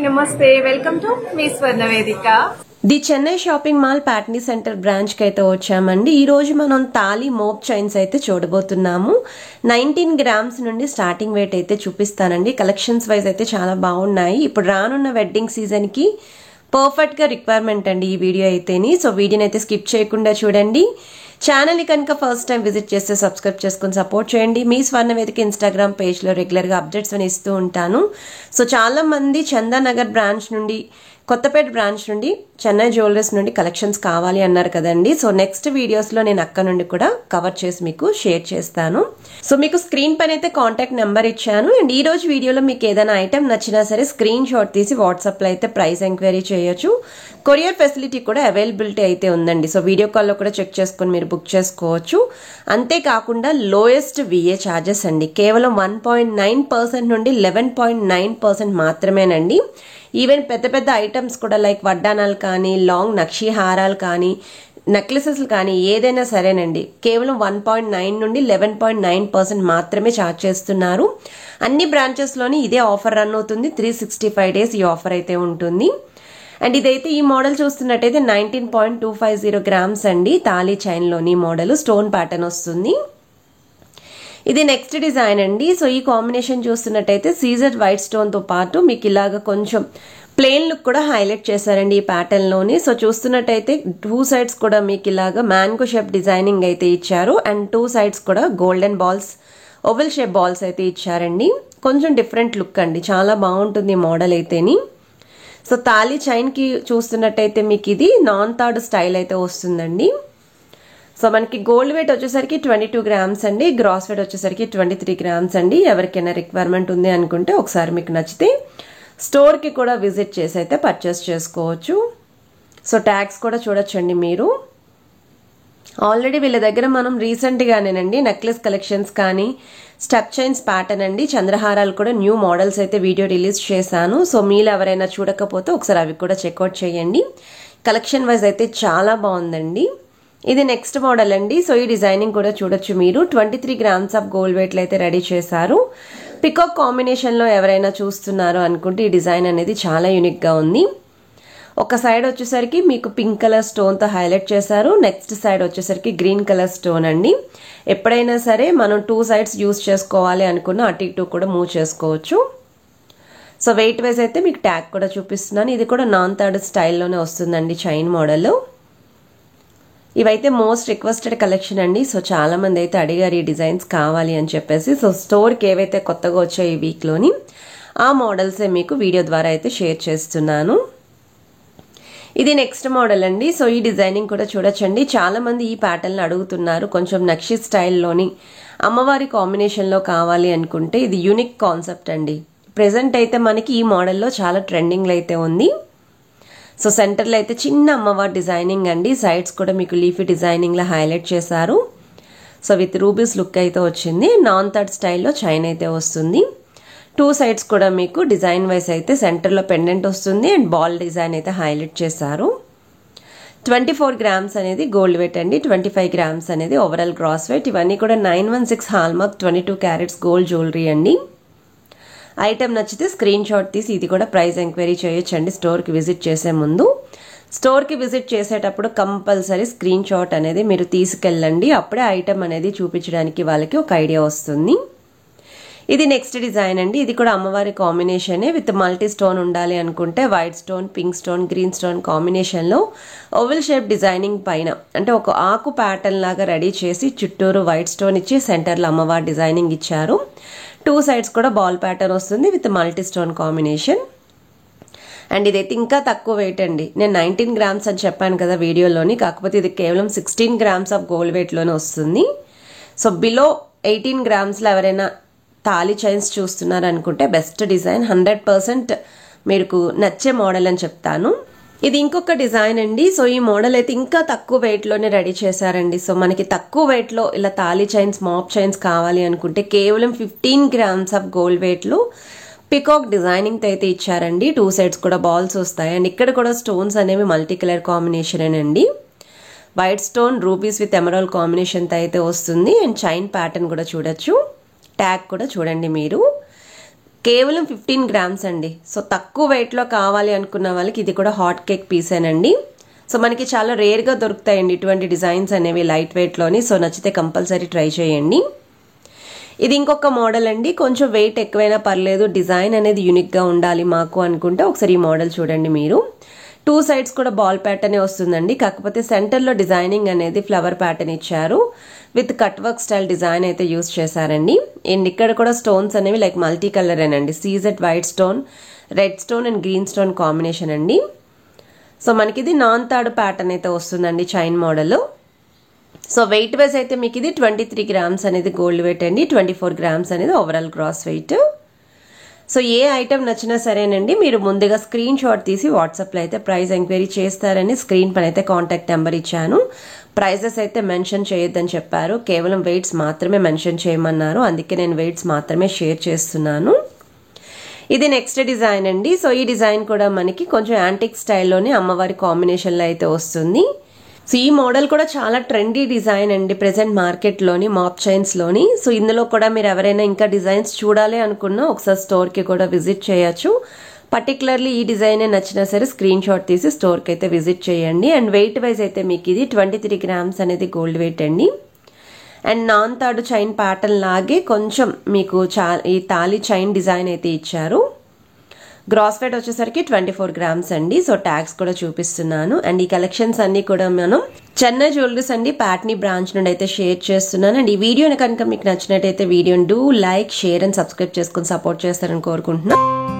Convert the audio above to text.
నమస్తే welcome to me స్వర్ణ వేదిక. The Chennai shopping mall Patny centre branch కి అయితే వచ్చామండి. ఈ రోజు మనం తాళి మోప్ చైన్స్ అయితే చూడబోతున్నాము. 19 గ్రామ్స్ నుండి స్టార్టింగ్ వెయిట్ అయితే చూపిస్తానండి. కలెక్షన్స్ వైజ్ అయితే చాలా బాగున్నాయి. ఇప్పుడు రానున్న వెడ్డింగ్ సీజన్ కి పర్ఫెక్ట్ గా రిక్వైర్మెంట్ అండి ఈ వీడియో అయితేని. సో వీడియోని అయితే స్కిప్ చేయకుండా చూడండి. ఛానల్ ని కనుక ఫస్ట్ టైం విజిట్ చేస్తే సబ్స్క్రైబ్ చేసుకుని సపోర్ట్ చేయండి. మీ స్వర్ణ వేదిక ఇన్స్టాగ్రామ్ పేజ్ లో రెగ్యులర్ గా అప్డేట్స్ అని ఇస్తూ ఉంటాను. సో చాలా మంది చందానగర్ బ్రాంచ్ నుండి, కొత్తపేట బ్రాంచ్ నుండి, చెన్నై జ్యువెలరీస్ నుండి కలెక్షన్స్ కావాలి అన్నారు కదండి. సో నెక్స్ట్ వీడియోస్ లో నేను అక్కడ నుండి కూడా కవర్ చేసి మీకు షేర్ చేస్తాను. సో మీకు స్క్రీన్ పైన అయితే కాంటాక్ట్ నెంబర్ ఇచ్చాను. అండ్ ఈ రోజు వీడియోలో మీకు ఏదైనా ఐటమ్ నచ్చినా సరే స్క్రీన్ షాట్ తీసి వాట్సాప్ లో అయితే ప్రైస్ ఎంక్వైరీ చేయొచ్చు. కొరియర్ ఫెసిలిటీ కూడా అవైలబిలిటీ అయితే ఉందండి. సో వీడియో కాల్లో కూడా చెక్ చేసుకుని మీరు బుక్ చేసుకోవచ్చు. అంతేకాకుండా లోయెస్ట్ విఏ ఛార్జెస్ అండి. కేవలం 1.9% నుండి 11.9% మాత్రమేనండి. ఈవెన్ పెద్ద పెద్ద ఐటమ్స్ కూడా లైక్ వడ్డానాలు కానీ, లాంగ్ నక్షి హారాలు కానీ, నెక్లెసెస్ కానీ ఏదైనా సరేనండి, కేవలం 1.9 నుండి 11.9% మాత్రమే ఛార్జ్ చేస్తున్నారు. అన్ని బ్రాంచెస్లోని ఇదే ఆఫర్ రన్ అవుతుంది. 365 డేస్ ఈ ఆఫర్ అయితే ఉంటుంది. అండ్ ఇదైతే ఈ మోడల్ చూస్తున్నట్టయితే 19.250 గ్రామ్స్ అండి. తాళీ చైన్లోని మోడల్ స్టోన్ ప్యాటర్న్ వస్తుంది. ఇది నెక్స్ట్ డిజైన్ అండి. సో ఈ కాంబినేషన్ చూస్తున్నట్టయితే సీజర్ వైట్ స్టోన్ తో పాటు మీకు ఇలాగా కొంచెం ప్లెయిన్ లుక్ కూడా హైలైట్ చేశారండి ఈ ప్యాటర్న్ లోని. సో చూస్తున్నట్టయితే 2 సైడ్స్ కూడా మీకు ఇలాగా మ్యాంగో షేప్ డిజైనింగ్ అయితే ఇచ్చారు. అండ్ 2 సైడ్స్ కూడా golden balls, oval shape balls అయితే ఇచ్చారండి. కొంచెం డిఫరెంట్ లుక్ అండి, చాలా బాగుంటుంది మోడల్ అయితేని. సో తాళీ చైన్ కి చూస్తున్నట్టయితే మీకు ఇది నాన్ థర్డ్ స్టైల్ అయితే వస్తుందండి. సో మనకి గోల్డ్ వెయిట్ వచ్చేసరికి 22 గ్రామ్స్ అండి. గ్రాస్ వెయిట్ వచ్చేసరికి 23 గ్రామ్స్ అండి. ఎవరికైనా రిక్వైర్మెంట్ ఉంది అనుకుంటే ఒకసారి మీకు నచ్చితే స్టోర్ కి కూడా విజిట్ చేసి అయితే పర్చేస్ చేసుకోవచ్చు. సో ట్యాగ్స్ కూడా చూడొచ్చండి మీరు. ఆల్రెడీ వీళ్ళ దగ్గర మనం రీసెంట్ గానేనండి నెక్లెస్ కలెక్షన్స్ కానీ, స్టక్ చైన్స్ ప్యాటర్న్ అండి, చంద్రహారాలు కూడా న్యూ మోడల్స్ అయితే వీడియో రిలీజ్ చేశాను. సో మీరు ఎవరైనా చూడకపోతే ఒకసారి అవి కూడా చెక్అవుట్ చేయండి. కలెక్షన్ వైజ్ అయితే చాలా బాగుందండి. ఇది నెక్స్ట్ మోడల్ అండి. సో ఈ డిజైనింగ్ కూడా చూడొచ్చు మీరు. 23 గ్రామ్స్ ఆఫ్ గోల్డ్ వెయిట్ అయితే రెడీ చేశారు. పికాక్ కాంబినేషన్ లో ఎవరైనా చూస్తున్నారు అనుకుంటే ఈ డిజైన్ అనేది చాలా యూనిక్ గా ఉంది. ఒక సైడ్ వచ్చేసరికి మీకు పింక్ కలర్ స్టోన్ తో హైలైట్ చేశారు. నెక్స్ట్ సైడ్ వచ్చేసరికి గ్రీన్ కలర్ స్టోన్ అండి. ఎప్పుడైనా సరే మనం 2 సైడ్స్ యూజ్ చేసుకోవాలి అనుకున్న అటు ఇటు కూడా మూవ్ చేసుకోవచ్చు. సో వెయిట్ వైజ్ అయితే మీకు ట్యాగ్ కూడా చూపిస్తున్నాను. ఇది కూడా నాన్ థర్డ్ స్టైల్లోనే వస్తుందండి చైన్ మోడల్. ఇవైతే మోస్ట్ రిక్వెస్టెడ్ కలెక్షన్ అండి. సో చాలా మంది అయితే అడిగారు ఈ డిజైన్స్ కావాలి అని చెప్పేసి. సో స్టోర్కి ఏవైతే కొత్తగా వచ్చాయి ఈ వీక్లోని ఆ మోడల్సే మీకు వీడియో ద్వారా అయితే షేర్ చేస్తున్నాను. ఇది నెక్స్ట్ మోడల్ అండి. సో ఈ డిజైనింగ్ కూడా చూడొచ్చండి. చాలా మంది ఈ ప్యాటర్న్ అడుగుతున్నారు. కొంచెం నక్షి స్టైల్లోని అమ్మవారి కాంబినేషన్లో కావాలి అనుకుంటే ఇది యూనిక్ కాన్సెప్ట్ అండి. ప్రెసెంట్ అయితే మనకి ఈ మోడల్లో చాలా ట్రెండింగ్లో అయితే ఉంది. సో సెంటర్లో అయితే చిన్న అమ్మవారి డిజైనింగ్ అండి. సైడ్స్ కూడా మీకు లీఫీ డిజైనింగ్ లో హైలైట్ చేశారు. సో విత్ రూబీస్ లుక్ అయితే వచ్చింది. నాన్ థర్డ్ స్టైల్లో చైన్ అయితే వస్తుంది. 2 సైడ్స్ కూడా మీకు డిజైన్ వైజ్ అయితే సెంటర్లో పెండెంట్ వస్తుంది అండ్ బాల్ డిజైన్ అయితే హైలైట్ చేశారు. 24 గ్రామ్స్ అనేది గోల్డ్ వెయిట్ అండి. 25 గ్రామ్స్ అనేది ఓవరాల్ గ్రాస్ వెయిట్. ఇవన్నీ కూడా 916 హాల్మార్క్ 22 క్యారెట్స్ గోల్డ్ జ్యువెలరీ అండి. ఐటమ్ నచ్చితే స్క్రీన్ షాట్ తీసి ఇది కూడా ప్రైస్ ఎంక్వైరీ చేయొచ్చండి స్టోర్కి విజిట్ చేసే ముందు. స్టోర్కి విజిట్ చేసేటప్పుడు కంపల్సరీ స్క్రీన్ షాట్ అనేది మీరు తీసుకెళ్ళండి. అప్పుడే ఐటమ్ అనేది చూపించడానికి వాళ్ళకి ఒక ఐడియా వస్తుంది. ఇది నెక్స్ట్ డిజైన్ అండి. ఇది కూడా అమ్మవారి కాంబినేషనే విత్ మల్టీ స్టోన్ ఉండాలి అనుకుంటే white stone, pink stone, green stone కాంబినేషన్లో ఓవెల్ షేప్ డిజైనింగ్ పైన అంటే ఒక ఆకు ప్యాటర్న్ లాగా రెడీ చేసి చుట్టూరు వైట్ స్టోన్ ఇచ్చి సెంటర్లో అమ్మవారి డిజైనింగ్ ఇచ్చారు. 2 సైడ్స్ కూడా బాల్ ప్యాటర్న్ వస్తుంది with multi stone combination. And ఇదైతే ఇంకా తక్కువ వెయిట్ అండి. నేను 19 గ్రామ్స్ అని చెప్పాను కదా వీడియోలోని, కాకపోతే ఇది కేవలం 16 గ్రామ్స్ ఆఫ్ గోల్డ్ వెయిట్లోనే వస్తుంది. సో బిలో 18 గ్రామ్స్లో ఎవరైనా తాళీ చైన్స్ చూస్తున్నారు అనుకుంటే బెస్ట్ డిజైన్, 100% మీకు నచ్చే మోడల్ అని చెప్తాను. ఇది ఇంకొక డిజైన్ అండి. సో ఈ మోడల్ అయితే ఇంకా తక్కువ వెయిట్ లోనే రెడీ చేశారండి. సో మనకి తక్కువ వెయిట్ లో ఇలా తాళీ చైన్స్, మాప్ చైన్స్ కావాలి అనుకుంటే కేవలం 15 గ్రామ్స్ ఆఫ్ గోల్డ్ వెయిట్ లో పికాక్ డిజైనింగ్ తో అయితే ఇచ్చారండి. 2 సైడ్స్ కూడా బాల్స్ వస్తాయి అండ్ ఇక్కడ కూడా స్టోన్స్ అనేవి మల్టీ కలర్ కాంబినేషన్ అండి. White stone, rubies with emerald combination తో అయితే వస్తుంది. అండ్ చైన్ ప్యాటర్న్ కూడా చూడొచ్చు. ట్యాగ్ కూడా చూడండి మీరు. కేవలం 15 గ్రామ్స్ అండి. సో తక్కువ వెయిట్లో కావాలి అనుకున్న వాళ్ళకి ఇది కూడా హాట్ కేక్ పీసేనండి. సో మనకి చాలా రేర్గా దొరుకుతాయండి ఇటువంటి డిజైన్స్ అనేవి లైట్ వెయిట్లోని. సో నచ్చితే కంపల్సరీ ట్రై చేయండి. ఇది ఇంకొక మోడల్ అండి. కొంచెం వెయిట్ ఎక్కువైనా పర్లేదు, డిజైన్ అనేది యూనిక్గా ఉండాలి మాకు అనుకుంటే ఒకసారి ఈ మోడల్ చూడండి మీరు. 2 సైడ్స్ కూడా బాల్ ప్యాటర్నే వస్తుందండి. కాకపోతే సెంటర్లో డిజైనింగ్ అనేది ఫ్లవర్ ప్యాటర్న్ ఇచ్చారు. With cut work style design అయితే యూస్ చేశారండి. అండ్ ఇక్కడ కూడా స్టోన్స్ అనేవి లైక్ మల్టీ కలర్ అండి. CZ white stone, red stone and green stone combination అండి. సో మనకి ఇది నాన్ తాడు ప్యాటర్న్ అయితే వస్తుందండి chain model. So wait wise అయితే మీకు ఇది 23 గ్రామ్స్ అనేది గోల్డ్ వెయిట్ అండి, 24 గ్రామ్స్ అనేది ఓవరాల్ గ్రాస్ వెయిట్. సో ఏ ఐటెం నచ్చినా సరేనండి మీరు ముందుగా స్క్రీన్ షాట్ తీసి వాట్సాప్లో అయితే ప్రైస్ ఎంక్వైరీ చేస్తారని స్క్రీన్ పైన అయితే కాంటాక్ట్ నెంబర్ ఇచ్చాను. ప్రైజెస్ అయితే మెన్షన్ చేయొద్దని చెప్పారు, కేవలం వెయిట్స్ మాత్రమే మెన్షన్ చేయమన్నారు. అందుకే నేను వెయిట్స్ మాత్రమే షేర్ చేస్తున్నాను. ఇది నెక్స్ట్ డిజైన్ అండి. సో ఈ డిజైన్ కూడా మనకి కొంచెం యాంటిక్ స్టైల్లోనే అమ్మవారి కాంబినేషన్లో అయితే వస్తుంది. సో ఈ మోడల్ కూడా చాలా ట్రెండీ డిజైన్ అండి ప్రెసెంట్ మార్కెట్లోని మాప్ చైన్స్లోని. సో ఇందులో కూడా మీరు ఎవరైనా ఇంకా డిజైన్స్ చూడాలి అనుకున్నా ఒకసారి స్టోర్కి కూడా విజిట్ చేయొచ్చు. పర్టికులర్లీ ఈ డిజైనే నచ్చినా సరే స్క్రీన్ షాట్ తీసి స్టోర్కి అయితే విజిట్ చేయండి. అండ్ వెయిట్ వైజ్ అయితే మీకు ఇది 23 గ్రామ్స్ అనేది గోల్డ్ వెయిట్ అండి. అండ్ నాన్ తాడు చైన్ ప్యాటర్న్ లాగే కొంచెం మీకు ఈ తాళి చైన్ డిజైన్ అయితే ఇచ్చారు. గ్రాస్ వెయిట్ వచ్చేసరికి 24 గ్రామ్స్ అండి. సో ట్యాగ్స్ కూడా చూపిస్తున్నాను. అండ్ ఈ కలెక్షన్స్ అన్ని కూడా మనం చెన్నై జ్యువెలరీస్ అండి ప్యాట్నీ బ్రాంచ్ నుండి అయితే షేర్ చేస్తున్నాను. అండ్ ఈ వీడియోని కనుక మీకు నచ్చినట్టయితే వీడియోని లైక్, షేర్ అండ్ సబ్స్క్రైబ్ చేసుకుని సపోర్ట్ చేస్తారని కోరుకుంటున్నాను.